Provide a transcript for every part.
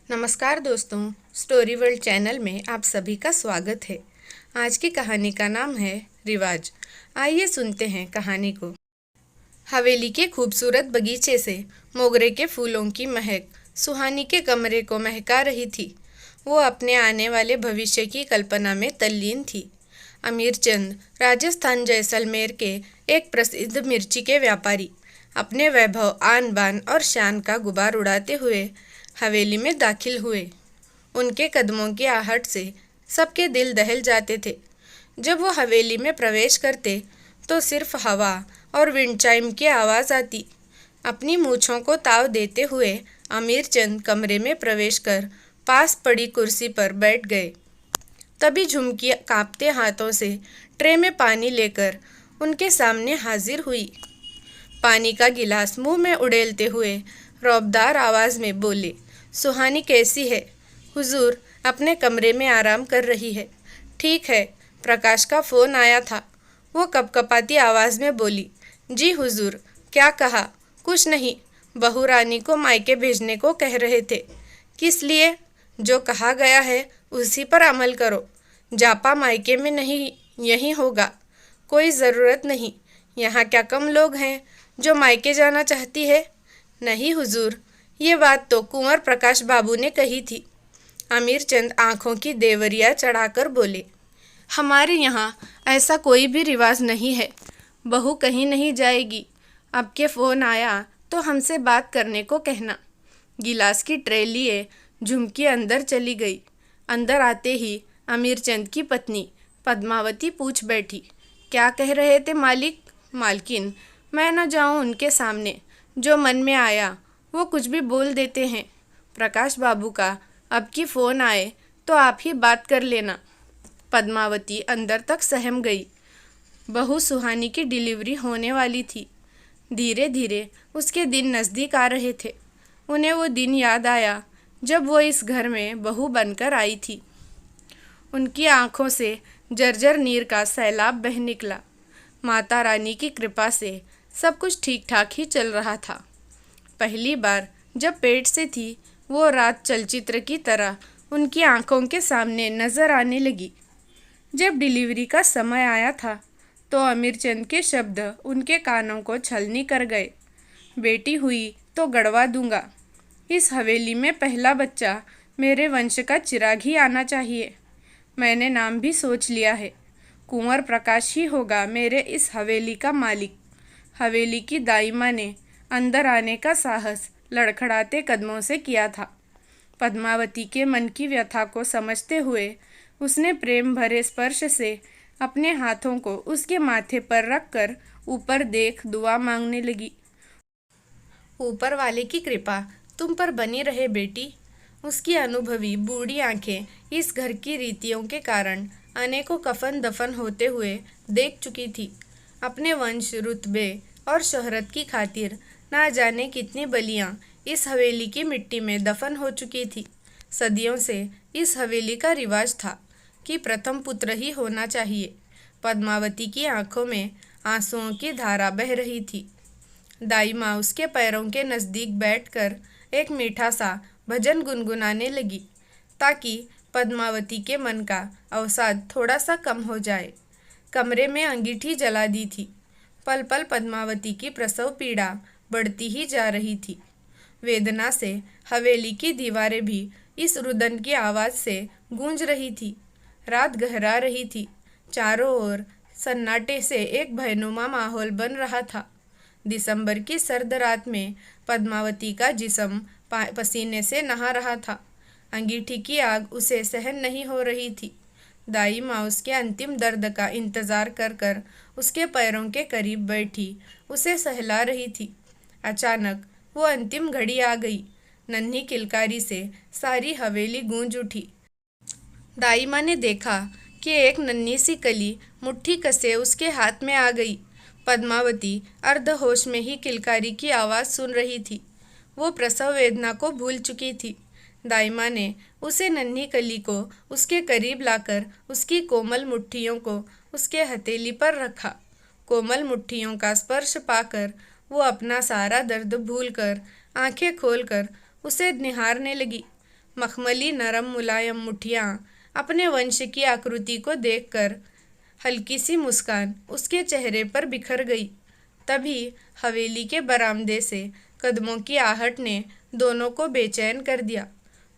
नमस्कार दोस्तों, story world channel में आप सभी का स्वागत है। आज की कहानी का नाम है रिवाज। आइए सुनते हैं कहानी को। हवेली के खूबसूरत बगीचे से मोगरे के फूलों की महक सुहानी के कमरे को महका रही थी। वो अपने आने वाले भविष्य की कल्पना में तल्लीन थी। अमीर चंद राजस्थान जैसलमेर के एक प्रसिद्ध मिर्ची के व्यापारी अपने वैभव, आन बान और शान का गुबार उड़ाते हुए हवेली में दाखिल हुए। उनके कदमों की आहट से सबके दिल दहल जाते थे। जब वो हवेली में प्रवेश करते तो सिर्फ हवा और विंड चाइम की आवाज़ आती। अपनी मूँछों को ताव देते हुए अमीर चंद कमरे में प्रवेश कर पास पड़ी कुर्सी पर बैठ गए। तभी झुमकी कांपते हाथों से ट्रे में पानी लेकर उनके सामने हाजिर हुई। पानी का गिलास मुंह में उड़ेलते हुए रौबदार आवाज़ में बोले, सुहानी कैसी है? हुजूर अपने कमरे में आराम कर रही है। ठीक है, प्रकाश का फ़ोन आया था। वो कपकपाती आवाज़ में बोली। जी हुजूर, क्या कहा? कुछ नहीं, बहू रानी को मायके भेजने को कह रहे थे। किस लिए? जो कहा गया है उसी पर अमल करो। जापा मायके में नहीं, यहीं होगा। कोई ज़रूरत नहीं। यहाँ क्या कम लोग हैं जो मायके जाना चाहती है? नहीं हुजूर, ये बात तो कुंवर प्रकाश बाबू ने कही थी। अमीर चंद आँखों की देवरिया चढ़ाकर बोले, हमारे यहाँ ऐसा कोई भी रिवाज नहीं है। बहू कहीं नहीं जाएगी। अब के फ़ोन आया तो हमसे बात करने को कहना। गिलास की ट्रे लिए झुमकी अंदर चली गई। अंदर आते ही अमीर चंद की पत्नी पद्मावती पूछ बैठी, क्या कह रहे थे मालिक? मालकिन, मैं न जाऊं उनके सामने। जो मन में आया वो कुछ भी बोल देते हैं। प्रकाश बाबू का अब की फ़ोन आए तो आप ही बात कर लेना। पद्मावती अंदर तक सहम गई। बहू सुहानी की डिलीवरी होने वाली थी। धीरे धीरे उसके दिन नज़दीक आ रहे थे। उन्हें वो दिन याद आया जब वो इस घर में बहू बनकर आई थी। उनकी आंखों से जर्जर नीर का सैलाब बह निकला। माता रानी की कृपा से सब कुछ ठीक ठाक ही चल रहा था। पहली बार जब पेट से थी वो रात चलचित्र की तरह उनकी आंखों के सामने नज़र आने लगी। जब डिलीवरी का समय आया था तो अमीर चंद के शब्द उनके कानों को छलनी कर गए। बेटी हुई तो गड़वा दूंगा। इस हवेली में पहला बच्चा मेरे वंश का चिराग ही आना चाहिए। मैंने नाम भी सोच लिया है। कुंवर प्रकाश ही होगा मेरे इस हवेली का मालिक। हवेली की दाईमा ने अंदर आने का साहस लड़खड़ाते कदमों से किया था। पद्मावती के मन की व्यथा को समझते हुए उसने प्रेम भरे स्पर्श से अपने हाथों को उसके माथे पर रखकर ऊपर देख दुआ मांगने लगी। ऊपर वाले की कृपा तुम पर बनी रहे बेटी। उसकी अनुभवी बूढ़ी आंखें इस घर की रीतियों के कारण अनेकों कफन दफन होते हुए देख चुकी थी। अपने वंश, रुतबे और शोहरत की खातिर ना जाने कितनी बलियां इस हवेली की मिट्टी में दफन हो चुकी थी। सदियों से इस हवेली का रिवाज था कि प्रथम पुत्र ही होना चाहिए। पद्मावती की आंखों में आंसुओं की धारा बह रही थी। दाई माँ उसके पैरों के नज़दीक बैठकर एक मीठा सा भजन गुनगुनाने लगी ताकि पद्मावती के मन का अवसाद थोड़ा सा कम हो जाए। कमरे में अंगीठी जला दी थी। पल पल पद्मावती की प्रसव पीड़ा बढ़ती ही जा रही थी। वेदना से हवेली की दीवारें भी इस रुदन की आवाज़ से गूंज रही थी। रात गहरा रही थी। चारों ओर सन्नाटे से एक भयनुमा माहौल बन रहा था। दिसंबर की सर्द रात में पद्मावती का जिस्म पसीने से नहा रहा था। अंगीठी की आग उसे सहन नहीं हो रही थी। दाई माँ उसके अंतिम दर्द का इंतज़ार कर कर उसके पैरों के करीब बैठी उसे सहला रही थी। अचानक वो अंतिम घड़ी आ गई। नन्ही किलकारी से सारी हवेली गूंज उठी। दाई माँ ने देखा कि एक नन्ही सी कली मुट्ठी कसे उसके हाथ में आ गई। पद्मावती अर्धहोश में ही किलकारी की आवाज़ सुन रही थी। वो प्रसव वेदना को भूल चुकी थी। दाई माँ ने उसे नन्ही कली को उसके करीब लाकर उसकी कोमल मुट्ठियों को उसके हथेली पर रखा। कोमल मुट्ठियों का स्पर्श पाकर वो अपना सारा दर्द भूलकर आंखें खोलकर उसे निहारने लगी। मखमली नरम मुलायम मुठियाँ अपने वंश की आकृति को देखकर हल्की सी मुस्कान उसके चेहरे पर बिखर गई। तभी हवेली के बरामदे से कदमों की आहट ने दोनों को बेचैन कर दिया।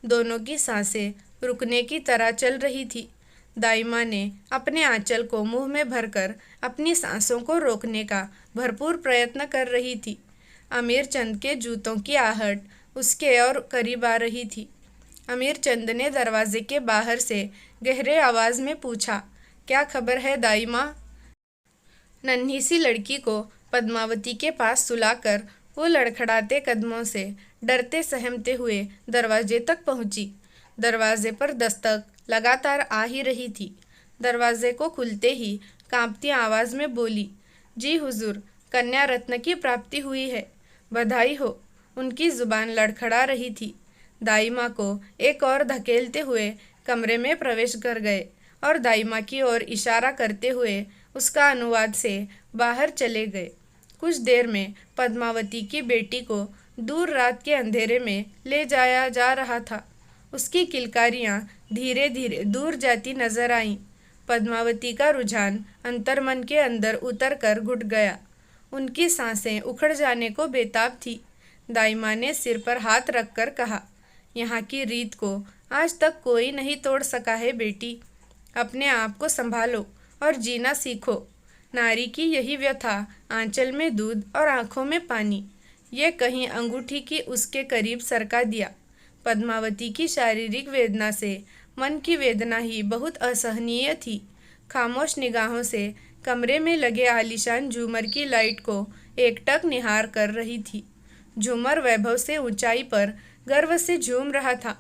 दोनों की सांसें रुकने की तरह चल रही थी। दाइमा ने अपने आंचल को मुंह में भरकर अपनी सांसों को रोकने का भरपूर प्रयत्न कर रही थी। अमीर चंद के जूतों की आहट उसके और करीब आ रही थी। अमीर चंद ने दरवाजे के बाहर से गहरे आवाज में पूछा, क्या खबर है दाइमा? नन्ही सी लड़की को पद्मावती के पास सुलाकर वो लड़खड़ाते कदमों से डरते सहमते हुए दरवाजे तक पहुंची। दरवाजे पर दस्तक लगातार आ ही रही थी। दरवाजे को खुलते ही कांपती आवाज में बोली, जी हुजूर, कन्या रत्न की प्राप्ति हुई है, बधाई हो। उनकी जुबान लड़खड़ा रही थी। दाइमा को एक और धकेलते हुए कमरे में प्रवेश कर गए और दाइमा की ओर इशारा करते हुए उसका अनुवाद से बाहर चले गए। कुछ देर में पद्मावती की बेटी को दूर रात के अंधेरे में ले जाया जा रहा था। उसकी किलकारियाँ धीरे धीरे दूर जाती नजर आईं। पद्मावती का रुझान अंतर्मन के अंदर उतर कर घुट गया। उनकी सांसें उखड़ जाने को बेताब थी। दाइमा ने सिर पर हाथ रखकर कहा, यहाँ की रीत को आज तक कोई नहीं तोड़ सका है बेटी। अपने आप को संभालो और जीना सीखो। नारी की यही व्यथा, आंचल में दूध और आंखों में पानी। ये कहीं अंगूठी की उसके करीब सरका दिया। पद्मावती की शारीरिक वेदना से मन की वेदना ही बहुत असहनीय थी। खामोश निगाहों से कमरे में लगे आलीशान झूमर की लाइट को एकटक निहार कर रही थी। झूमर वैभव से ऊंचाई पर गर्व से झूम रहा था।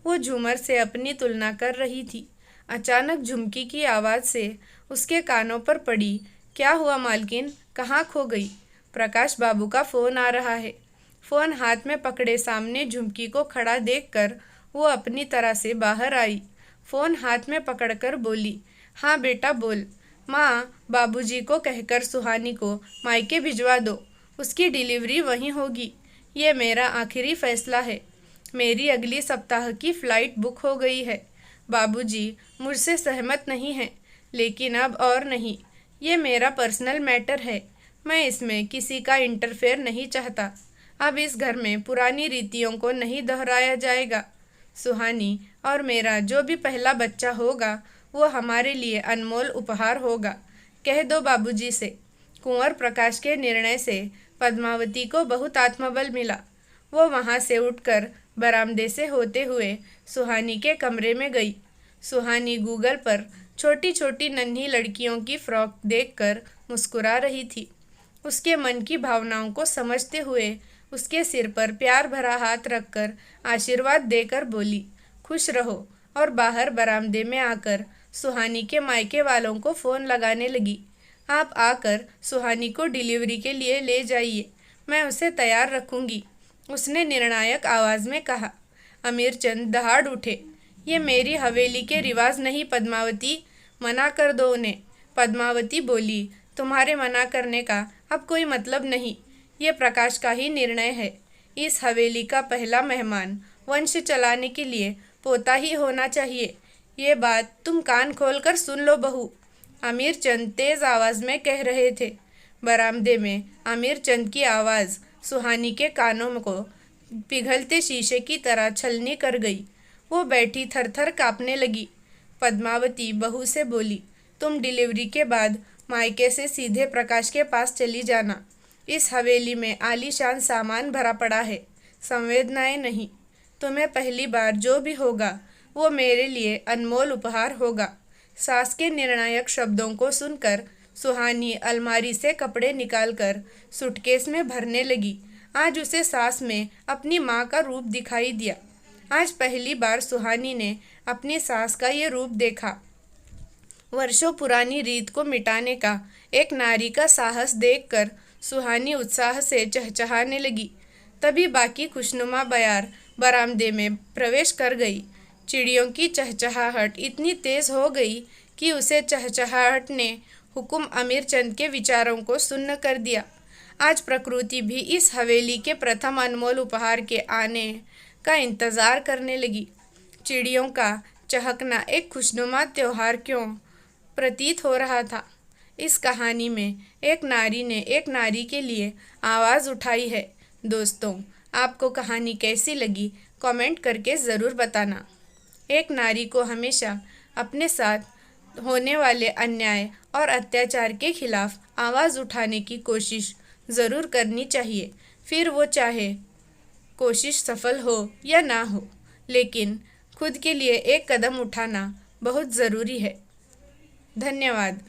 वो झूमर से अपनी तुलना कर रही थी। अचानक झुमकी की आवाज़ से उसके कानों पर पड़ी। क्या हुआ मालकिन, कहाँ खो गई? प्रकाश बाबू का फ़ोन आ रहा है। फ़ोन हाथ में पकड़े सामने झुमकी को खड़ा देखकर वो अपनी तरह से बाहर आई। फ़ोन हाथ में पकड़कर बोली, हाँ बेटा बोल। माँ, बाबूजी को कहकर सुहानी को मायके भिजवा दो। उसकी डिलीवरी वहीं होगी। ये मेरा आखिरी फैसला है। मेरी अगली सप्ताह की फ़्लाइट बुक हो गई है। बाबूजी मुझसे सहमत नहीं हैं, लेकिन अब और नहीं। ये मेरा पर्सनल मैटर है। मैं इसमें किसी का इंटरफेयर नहीं चाहता। अब इस घर में पुरानी रीतियों को नहीं दोहराया जाएगा। सुहानी और मेरा जो भी पहला बच्चा होगा वो हमारे लिए अनमोल उपहार होगा। कह दो बाबूजी से। कुंवर प्रकाश के निर्णय से पद्मावती को बहुत आत्मबल मिला। वो वहाँ से उठकर बरामदे से होते हुए सुहानी के कमरे में गई। सुहानी गूगल पर छोटी छोटी नन्ही लड़कियों की फ्रॉक देखकर मुस्कुरा रही थी। उसके मन की भावनाओं को समझते हुए उसके सिर पर प्यार भरा हाथ रखकर आशीर्वाद देकर बोली, खुश रहो, और बाहर बरामदे में आकर सुहानी के मायके वालों को फ़ोन लगाने लगी। आप आकर सुहानी को डिलीवरी के लिए ले जाइए, मैं उसे तैयार रखूँगी, उसने निर्णायक आवाज़ में कहा। अमीर चंद दहाड़ उठे, ये मेरी हवेली के रिवाज नहीं पद्मावती, मना कर दो उन्हें। पद्मावती बोली, तुम्हारे मना करने का अब कोई मतलब नहीं, ये प्रकाश का ही निर्णय है। इस हवेली का पहला मेहमान वंश चलाने के लिए पोता ही होना चाहिए। ये बात तुम कान खोलकर सुन लो बहू, आमिर चंद तेज आवाज़ में कह रहे थे। बरामदे में आमिर चंद की आवाज़ सुहानी के कानों को पिघलते शीशे की तरह छलनी कर गई। वो बैठी थरथर काँपने लगी। पद्मावती बहू से बोली, तुम डिलीवरी के बाद मायके से सीधे प्रकाश के पास चली जाना। इस हवेली में आलीशान सामान भरा पड़ा है, संवेदनाएं नहीं। तुम्हें पहली बार जो भी होगा वो मेरे लिए अनमोल उपहार होगा। सास के निर्णायक शब्दों को सुनकर सुहानी अलमारी से कपड़े निकालकर सूटकेस में भरने लगी। आज उसे सास में अपनी माँ का रूप दिखाई दिया। आज पहली बार सुहानी ने अपनी सास का ये रूप देखा। वर्षों पुरानी रीत को मिटाने का एक नारी का साहस देखकर सुहानी उत्साह से चहचहाने लगी। तभी बाकी खुशनुमा बयार बरामदे में प्रवेश कर गई। चिड़ियों की चहचहाहट इतनी तेज हो गई कि उसे चहचहाहट ने हुक्म अमीर चंद के विचारों को सुन्न कर दिया। आज प्रकृति भी इस हवेली के प्रथम अनमोल उपहार के आने का इंतज़ार करने लगी। चिड़ियों का चहकना एक खुशनुमा त्योहार क्यों प्रतीत हो रहा था। इस कहानी में एक नारी ने एक नारी के लिए आवाज़ उठाई है। दोस्तों, आपको कहानी कैसी लगी कमेंट करके ज़रूर बताना। एक नारी को हमेशा अपने साथ होने वाले अन्याय और अत्याचार के खिलाफ आवाज़ उठाने की कोशिश ज़रूर करनी चाहिए, फिर वो चाहे कोशिश सफल हो या ना हो, लेकिन खुद के लिए एक कदम उठाना बहुत ज़रूरी है। धन्यवाद।